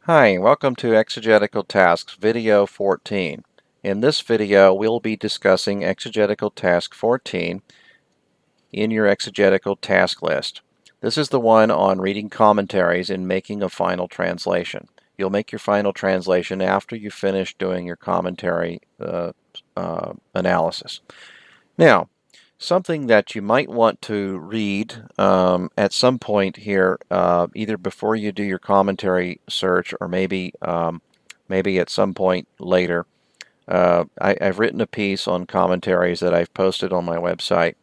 Hi, welcome to Exegetical Tasks video 14. In this video, we'll be discussing Exegetical Task 14 in your Exegetical Task list. This is the one on reading commentaries and making a final translation. You'll make your final translation after you finish doing your commentary analysis. Now, something that you might want to read at some point here, either before you do your commentary search or maybe at some point later. I've written a piece on commentaries that I've posted on my website.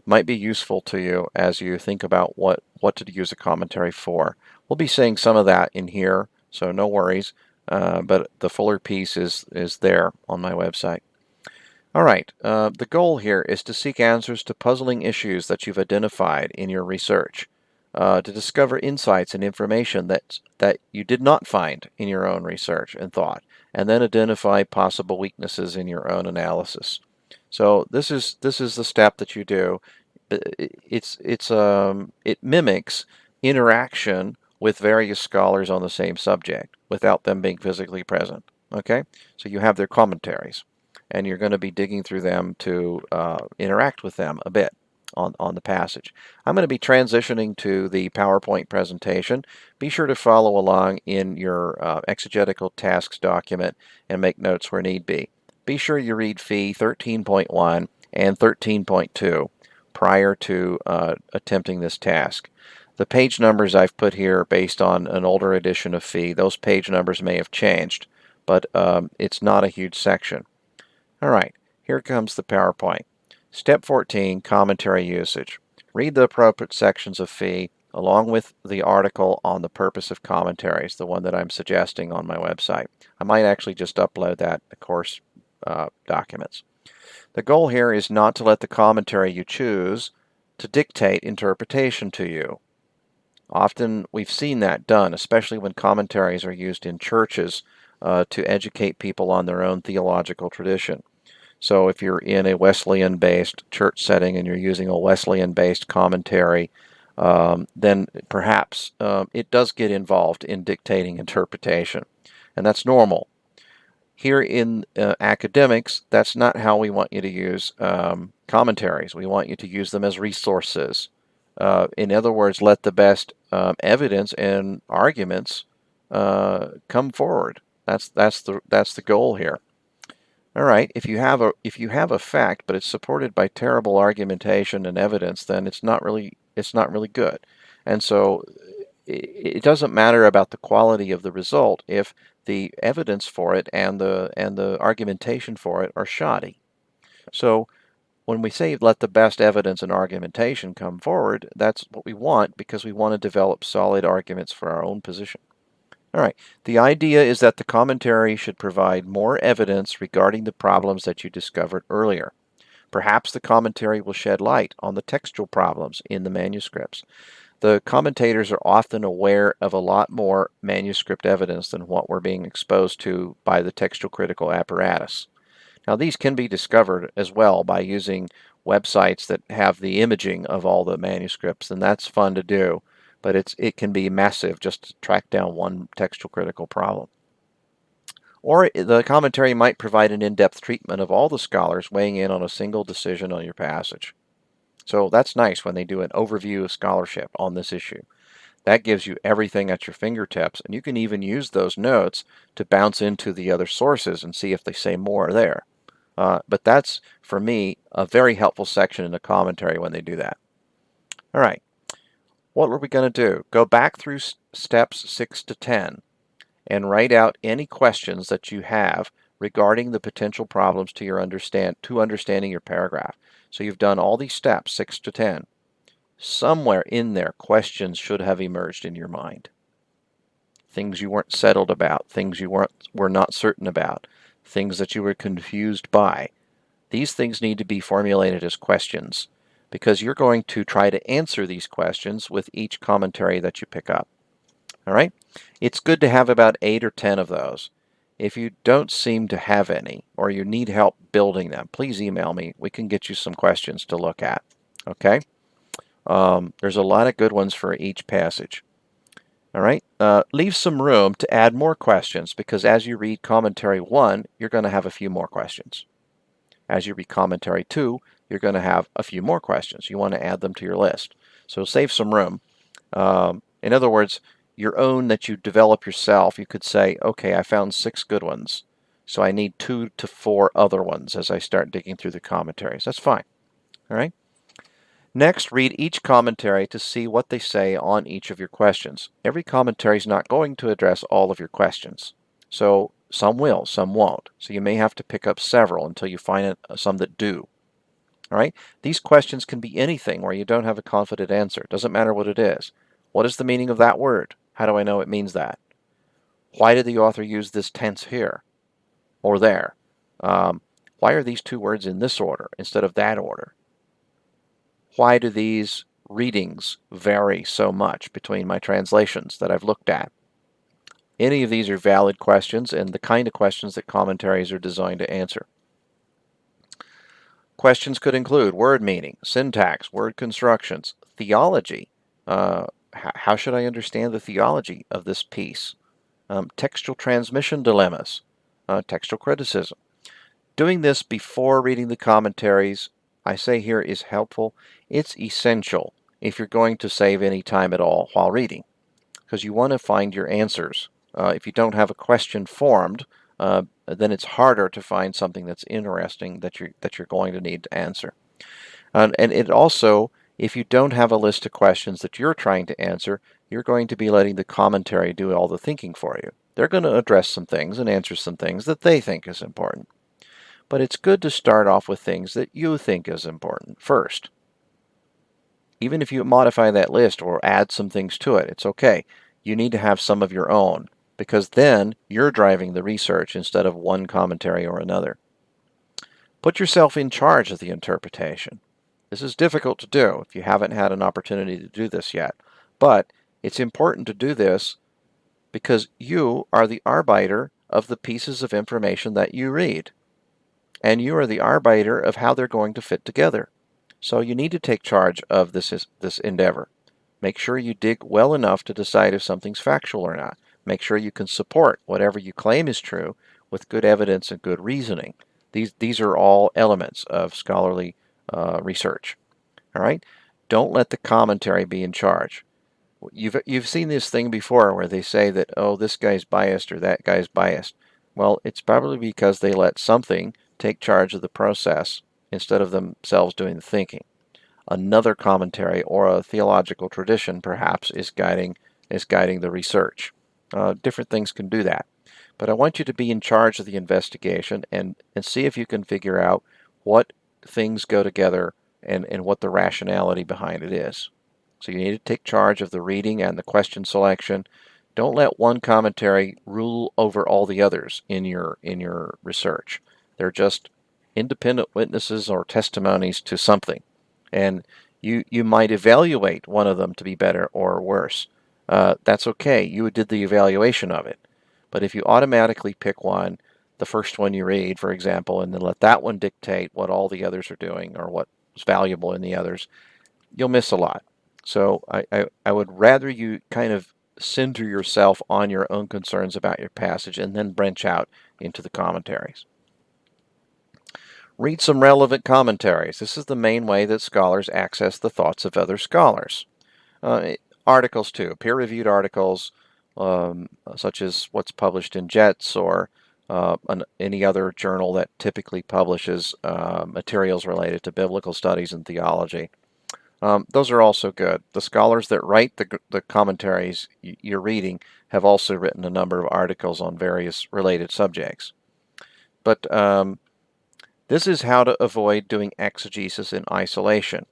Might be useful to you as you think about what to use a commentary for. We'll be saying some of that in here, so no worries. But the fuller piece is there on my website. All right, the goal here is to seek answers to puzzling issues that you've identified in your research, to discover insights and information that you did not find in your own research and thought, and then identify possible weaknesses in your own analysis. So this is the step that you do. It mimics interaction with various scholars on the same subject without them being physically present. Okay, so you have their commentaries, and you're going to be digging through them to interact with them a bit on the passage. I'm going to be transitioning to the PowerPoint presentation. Be sure to follow along in your Exegetical Tasks document and make notes where need be. Be sure you read Fee 13.1 and 13.2 prior to attempting this task. The page numbers I've put here based on an older edition of Fee, those page numbers may have changed, but it's not a huge section. All right, here comes the PowerPoint. Step 14, Commentary Usage. Read the appropriate sections of Fee along with the article on the purpose of commentaries, the one that I'm suggesting on my website. I might actually just upload that course documents. The goal here is not to let the commentary you choose to dictate interpretation to you. Often we've seen that done, especially when commentaries are used in churches to educate people on their own theological tradition. So if you're in a Wesleyan-based church setting and you're using a Wesleyan-based commentary, then perhaps it does get involved in dictating interpretation. And that's normal. Here in academics, that's not how we want you to use commentaries. We want you to use them as resources. In other words, let the best evidence and arguments come forward. That's the goal here. All right, if you have a fact, but it's supported by terrible argumentation and evidence, then it's not really good. And so it doesn't matter about the quality of the result if the evidence for it and the argumentation for it are shoddy. So when we say let the best evidence and argumentation come forward, that's what we want because we want to develop solid arguments for our own position. All right, the idea is that the commentary should provide more evidence regarding the problems that you discovered earlier. Perhaps the commentary will shed light on the textual problems in the manuscripts. The commentators are often aware of a lot more manuscript evidence than what we're being exposed to by the textual critical apparatus. Now, these can be discovered as well by using websites that have the imaging of all the manuscripts, and that's fun to do, but it can be massive just to track down one textual critical problem. Or the commentary might provide an in-depth treatment of all the scholars weighing in on a single decision on your passage. So that's nice when they do an overview of scholarship on this issue. That gives you everything at your fingertips, and you can even use those notes to bounce into the other sources and see if they say more there. But that's, for me, a very helpful section in the commentary when they do that. All right, what are we going to do? Go back through steps 6 to 10 and write out any questions that you have regarding the potential problems to understanding your paragraph. So you've done all these steps, 6 to 10. Somewhere in there, questions should have emerged in your mind. Things you weren't settled about, things you were not certain about, things that you were confused by. These things need to be formulated as questions because you're going to try to answer these questions with each commentary that you pick up. All right? It's good to have about 8 or 10 of those. If you don't seem to have any or you need help building them, please email me. We can get you some questions to look at. Okay? There's a lot of good ones for each passage. All right. Leave some room to add more questions because as you read commentary 1, you're going to have a few more questions. As you read commentary 2, you're going to have a few more questions. You want to add them to your list. So save some room. In other words, your own that you develop yourself, you could say, okay, I found 6 good ones. So I need 2 to 4 other ones as I start digging through the commentaries. That's fine. All right. Next, read each commentary to see what they say on each of your questions. Every commentary is not going to address all of your questions. So some will, some won't. So you may have to pick up several until you find some that do. All right? These questions can be anything where you don't have a confident answer. It doesn't matter what it is. What is the meaning of that word? How do I know it means that? Why did the author use this tense here or there? Why are these 2 words in this order instead of that order? Why do these readings vary so much between my translations that I've looked at? Any of these are valid questions and the kind of questions that commentaries are designed to answer. Questions could include word meaning, syntax, word constructions, theology. How should I understand the theology of this piece? Textual transmission dilemmas, textual criticism. Doing this before reading the commentaries, I say here, is helpful. It's essential if you're going to save any time at all while reading, because you want to find your answers. If you don't have a question formed, then it's harder to find something that's interesting that you're going to need to answer. And it also, if you don't have a list of questions that you're trying to answer, you're going to be letting the commentary do all the thinking for you. They're going to address some things and answer some things that they think is important. But it's good to start off with things that you think is important first. Even if you modify that list or add some things to it, it's okay. You need to have some of your own, because then you're driving the research instead of one commentary or another. Put yourself in charge of the interpretation. This is difficult to do if you haven't had an opportunity to do this yet, but it's important to do this because you are the arbiter of the pieces of information that you read, and you are the arbiter of how they're going to fit together. So you need to take charge of this endeavor. Make sure you dig well enough to decide if something's factual or not. Make sure you can support whatever you claim is true with good evidence and good reasoning. These are all elements of scholarly research. All right? Don't let the commentary be in charge. You've seen this thing before where they say that, oh, this guy's biased or that guy's biased. Well, it's probably because they let something take charge of the process instead of themselves doing the thinking. Another commentary or a theological tradition perhaps is guiding the research. Different things can do that. But I want you to be in charge of the investigation and see if you can figure out what things go together and what the rationality behind it is. So you need to take charge of the reading and the question selection. Don't let one commentary rule over all the others in your research. They're just independent witnesses or testimonies to something. And you might evaluate one of them to be better or worse. That's okay. You did the evaluation of it. But if you automatically pick one, the first one you read, for example, and then let that one dictate what all the others are doing or what's valuable in the others, you'll miss a lot. So I would rather you kind of center yourself on your own concerns about your passage and then branch out into the commentaries. Read some relevant commentaries. This is the main way that scholars access the thoughts of other scholars. Articles too, peer-reviewed articles, such as what's published in JETS or any other journal that typically publishes materials related to biblical studies and theology. Those are also good. The scholars that write the commentaries you're reading have also written a number of articles on various related subjects. But this is how to avoid doing exegesis in isolation.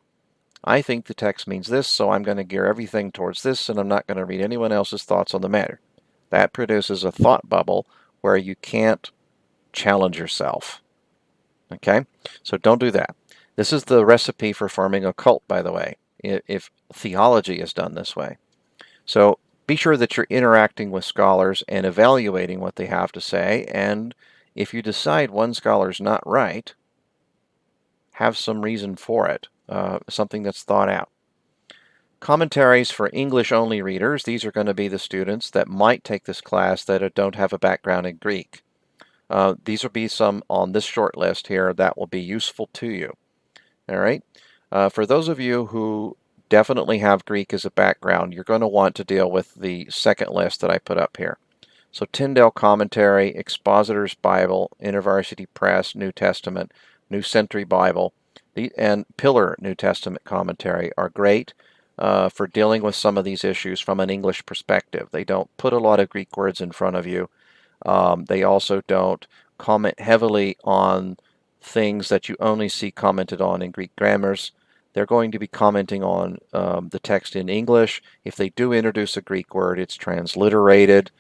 I think the text means this, so I'm going to gear everything towards this, and I'm not going to read anyone else's thoughts on the matter. That produces a thought bubble where you can't challenge yourself. Okay? So don't do that. This is the recipe for forming a cult, by the way, if theology is done this way. So be sure that you're interacting with scholars and evaluating what they have to say, and if you decide one scholar's not right, have some reason for it, something that's thought out. Commentaries for English-only readers. These are going to be the students that might take this class that don't have a background in Greek. These will be some on this short list here that will be useful to you. All right. For those of you who definitely have Greek as a background, you're going to want to deal with the second list that I put up here. So Tyndale Commentary, Expositor's Bible, InterVarsity Press, New Testament, New Century Bible, and Pillar New Testament Commentary are great for dealing with some of these issues from an English perspective. They don't put a lot of Greek words in front of you. They also don't comment heavily on things that you only see commented on in Greek grammars. They're going to be commenting on the text in English. If they do introduce a Greek word, it's transliterated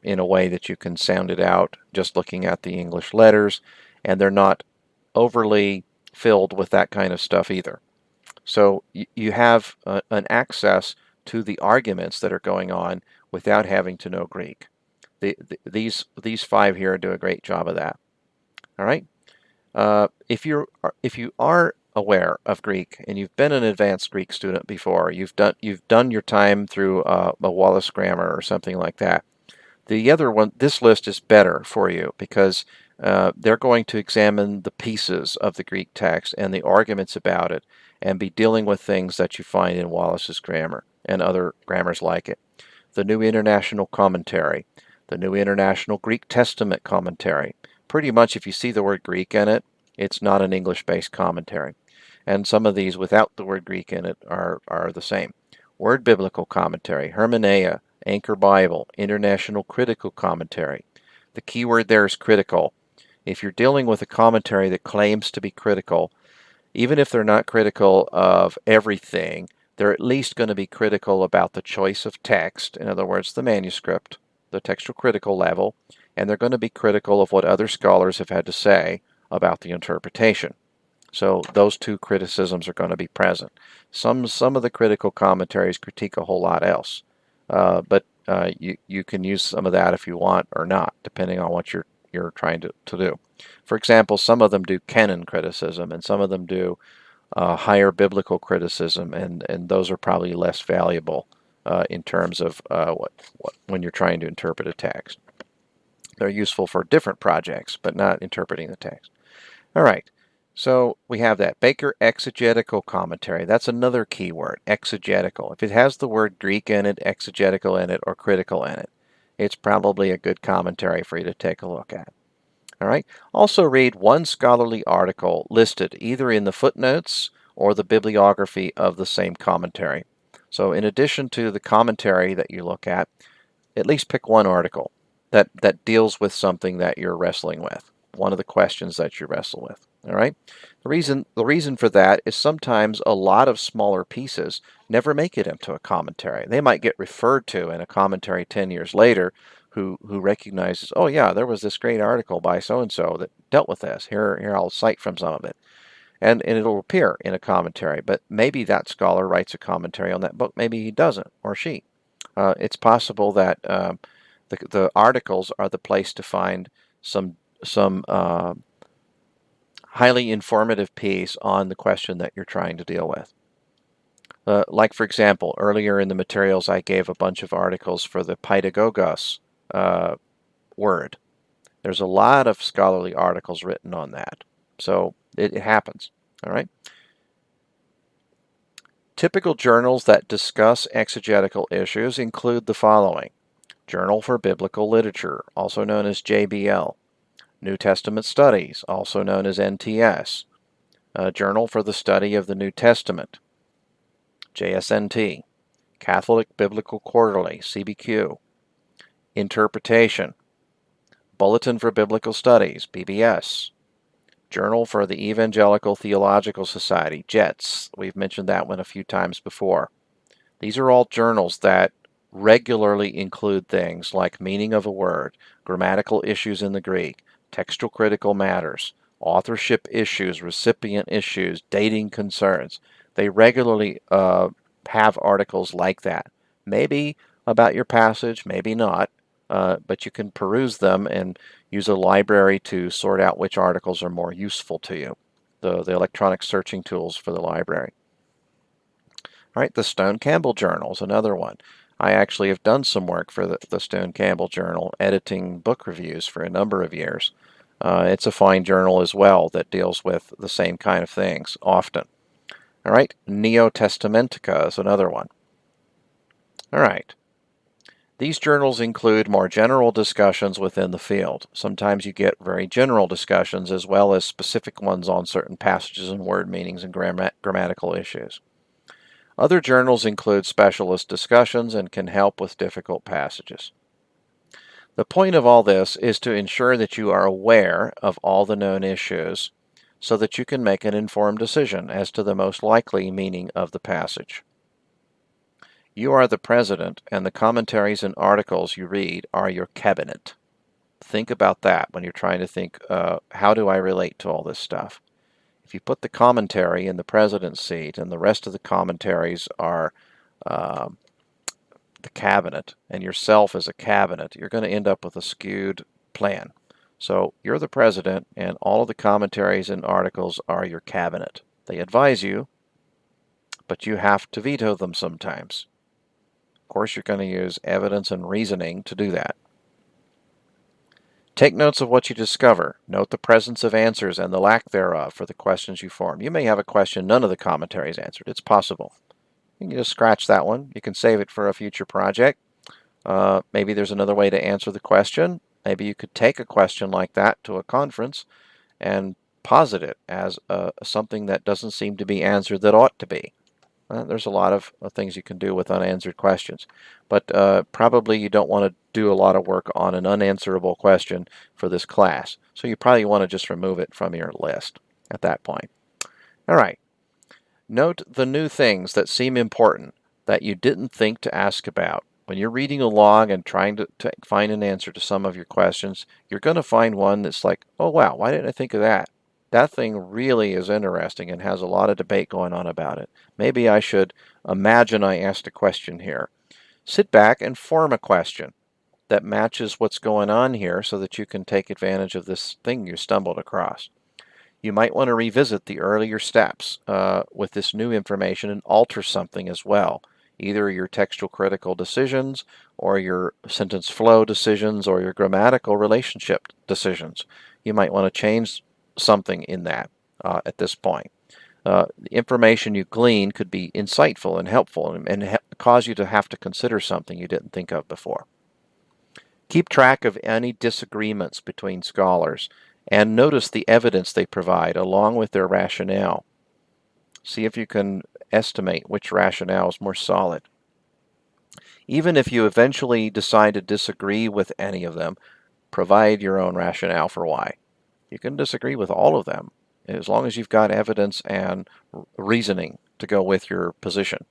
in a way that you can sound it out just looking at the English letters, and they're not overly filled with that kind of stuff either. So you have an access to the arguments that are going on without having to know Greek. These five here do a great job of that. All right. If you are aware of Greek and you've been an advanced Greek student before, you've done your time through a Wallace grammar or something like that. The other one, this list is better for you because they're going to examine the pieces of the Greek text and the arguments about it and be dealing with things that you find in Wallace's grammar and other grammars like it. The New International Commentary, the New International Greek Testament Commentary. Pretty much if you see the word Greek in it, it's not an English-based commentary. And some of these without the word Greek in it are the same. Word Biblical Commentary, Hermeneia, Anchor Bible, International Critical Commentary. The key word there is critical. If you're dealing with a commentary that claims to be critical, even if they're not critical of everything, they're at least going to be critical about the choice of text, in other words, the manuscript, the textual critical level, and they're going to be critical of what other scholars have had to say about the interpretation. So those two criticisms are going to be present. Some of the critical commentaries critique a whole lot else, but you can use some of that if you want or not, depending on what you're trying to do. For example, some of them do canon criticism, and some of them do higher biblical criticism, and those are probably less valuable in terms of when you're trying to interpret a text. They're useful for different projects, but not interpreting the text. All right. So we have that. Baker Exegetical Commentary. That's another key word, exegetical. If it has the word Greek in it, exegetical in it, or critical in it, it's probably a good commentary for you to take a look at. All right. Also read one scholarly article listed either in the footnotes or the bibliography of the same commentary. So in addition to the commentary that you look at least pick one article that deals with something that you're wrestling with, one of the questions that you wrestle with. All right. The reason for that is sometimes a lot of smaller pieces never make it into a commentary. They might get referred to in a commentary 10 years later, who recognizes, oh yeah, there was this great article by so and so that dealt with this. Here I'll cite from some of it, and it'll appear in a commentary. But maybe that scholar writes a commentary on that book. Maybe he doesn't, or she. It's possible that the articles are the place to find some highly informative piece on the question that you're trying to deal with. Like, for example, earlier in the materials I gave a bunch of articles for the paidagogos word. There's a lot of scholarly articles written on that. So it happens. All right. Typical journals that discuss exegetical issues include the following. Journal for Biblical Literature, also known as JBL. New Testament Studies, also known as NTS. Journal for the Study of the New Testament, JSNT. Catholic Biblical Quarterly, CBQ. Interpretation. Bulletin for Biblical Studies, BBS. Journal for the Evangelical Theological Society, JETS. We've mentioned that one a few times before. These are all journals that regularly include things like meaning of a word, grammatical issues in the Greek, textual critical matters, authorship issues, recipient issues, dating concerns. They regularly have articles like that. Maybe about your passage, maybe not, but you can peruse them and use a library to sort out which articles are more useful to you, the electronic searching tools for the library. All right, the Stone-Campbell Journal is another one. I actually have done some work for the Stone-Campbell Journal, editing book reviews for a number of years. It's a fine journal as well that deals with the same kind of things often. All right, Neo-Testamentica is another one. All right. These journals include more general discussions within the field. Sometimes you get very general discussions as well as specific ones on certain passages and word meanings and grammatical issues. Other journals include specialist discussions and can help with difficult passages. The point of all this is to ensure that you are aware of all the known issues so that you can make an informed decision as to the most likely meaning of the passage. You are the president, and the commentaries and articles you read are your cabinet. Think about that when you're trying to think, how do I relate to all this stuff? If you put the commentary in the president's seat and the rest of the commentaries are uh, the cabinet and yourself as a cabinet, you're going to end up with a skewed plan. So you're the president, and all of the commentaries and articles are your cabinet. They advise you, but you have to veto them sometimes. Of course, you're going to use evidence and reasoning to do that. Take notes of what you discover. Note the presence of answers and the lack thereof for the questions you form. You may have a question none of the commentaries answered. It's possible. You can just scratch that one. You can save it for a future project. Maybe there's another way to answer the question. Maybe you could take a question like that to a conference and posit it as something that doesn't seem to be answered that ought to be. There's a lot of things you can do with unanswered questions, but probably you don't want to do a lot of work on an unanswerable question for this class. So you probably want to just remove it from your list at that point. All right. Note the new things that seem important that you didn't think to ask about. When you're reading a log and trying to find an answer to some of your questions, you're going to find one that's like, oh wow, why didn't I think of that? That thing really is interesting and has a lot of debate going on about it. Maybe I should imagine I asked a question here. Sit back and form a question that matches what's going on here so that you can take advantage of this thing you stumbled across. You might want to revisit the earlier steps with this new information and alter something as well, either your textual critical decisions or your sentence flow decisions or your grammatical relationship decisions. You might want to change something in that at this point. The information you glean could be insightful and helpful and cause you to have to consider something you didn't think of before. Keep track of any disagreements between scholars and notice the evidence they provide along with their rationale. See if you can estimate which rationale is more solid. Even if you eventually decide to disagree with any of them, provide your own rationale for why. You can disagree with all of them as long as you've got evidence and reasoning to go with your position.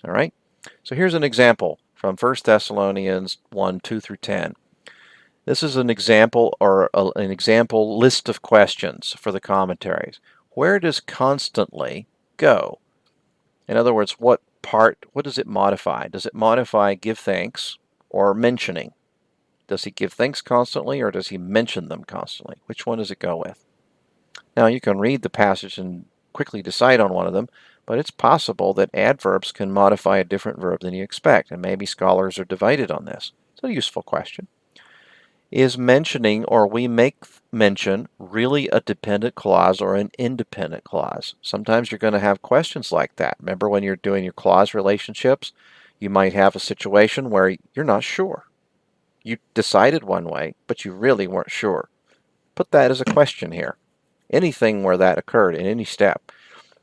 All right? So here's an example from 1 Thessalonians 1, 2 through 10. This is an example or an example list of questions for the commentaries. Where does constantly go? In other words, what does it modify? Does it modify give thanks or mentioning? Does he give thanks constantly or does he mention them constantly? Which one does it go with? Now you can read the passage and quickly decide on one of them, but it's possible that adverbs can modify a different verb than you expect, and maybe scholars are divided on this. It's a useful question. Is mentioning or we make mention really a dependent clause or an independent clause? Sometimes you're going to have questions like that. Remember when you're doing your clause relationships, you might have a situation where you're not sure. You decided one way, but you really weren't sure. Put that as a question here. Anything where that occurred in any step.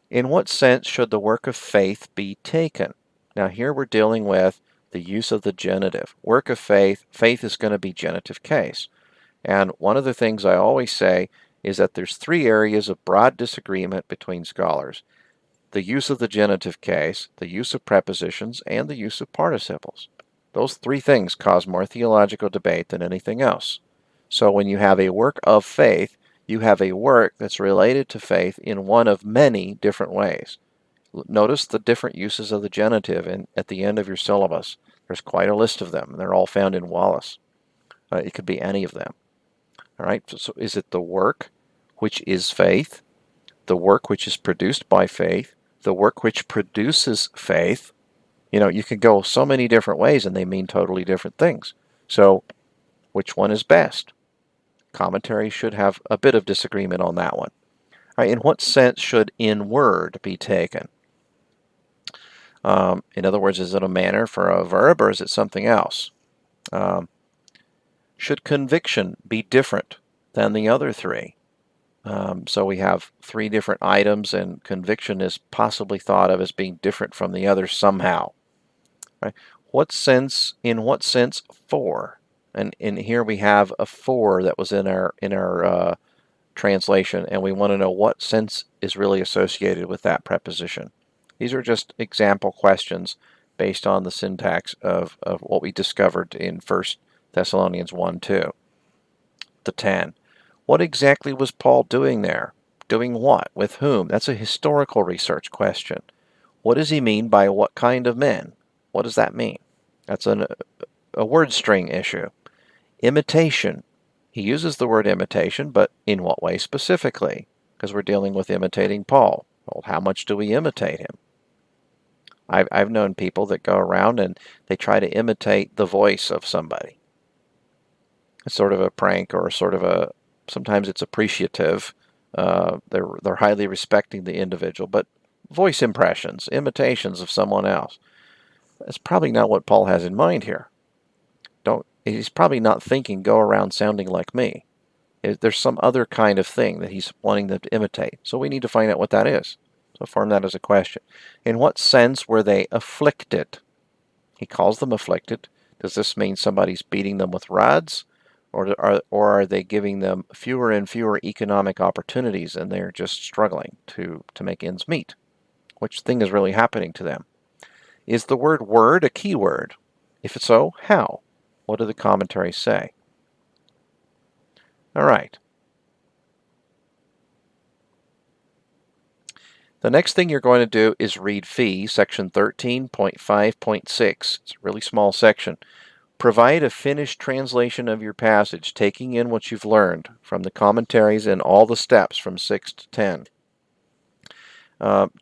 In what sense should the work of faith be taken? Now here we're dealing with the use of the genitive. Work of faith, faith is going to be genitive case. And one of the things I always say is that there's three areas of broad disagreement between scholars. The use of the genitive case, the use of prepositions, and the use of participles. Those three things cause more theological debate than anything else. So when you have a work of faith, you have a work that's related to faith in one of many different ways. Notice the different uses of the genitive at the end of your syllabus. There's quite a list of them. They're all found in Wallace. It could be any of them. All right, so is it the work which is faith, the work which is produced by faith, The work which produces faith. You can go so many different ways and they mean totally different things. So, which one is best? Commentary should have a bit of disagreement on that one. All right, in what sense should in word be taken? In other words, is it a manner for a verb or is it something else? Should conviction be different than the other three? So we have three different items, and conviction is possibly thought of as being different from the others somehow. Right? In what sense for? And here we have a for that was in our translation, and we want to know what sense is really associated with that preposition. These are just example questions based on the syntax of what we discovered in 1 Thessalonians 1:2. The 10. What exactly was Paul doing there? Doing what? With whom? That's a historical research question. What does he mean by what kind of men? What does that mean? That's a word string issue. Imitation. He uses the word imitation, but in what way specifically? Because we're dealing with imitating Paul. Well, how much do we imitate him? I've known people that go around and they try to imitate the voice of somebody. It's sort of a prank or sort of sometimes it's appreciative. They're highly respecting the individual, but voice impressions, imitations of someone else. That's probably not what Paul has in mind here. He's probably not thinking go around sounding like me. There's some other kind of thing that he's wanting them to imitate. So we need to find out what that is. So form that as a question. In what sense were they afflicted? He calls them afflicted. Does this mean somebody's beating them with rods? Or are they giving them fewer and fewer economic opportunities and they're just struggling to make ends meet? Which thing is really happening to them? Is the word word a key word? If so, how? What do the commentaries say? All right. The next thing you're going to do is read Fee, section 13.5.6. It's a really small section. Provide a finished translation of your passage, taking in what you've learned from the commentaries and all the steps from 6 to 10.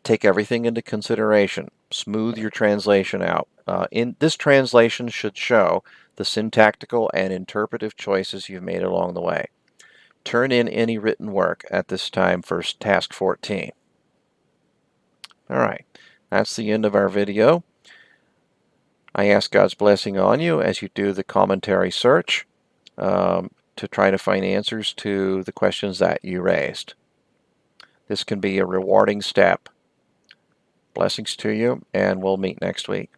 Take everything into consideration. Smooth your translation out. In this translation should show the syntactical and interpretive choices you've made along the way. Turn in any written work at this time for task 14. All right, that's the end of our video. I ask God's blessing on you as you do the commentary search to try to find answers to the questions that you raised. This can be a rewarding step. Blessings to you, and we'll meet next week.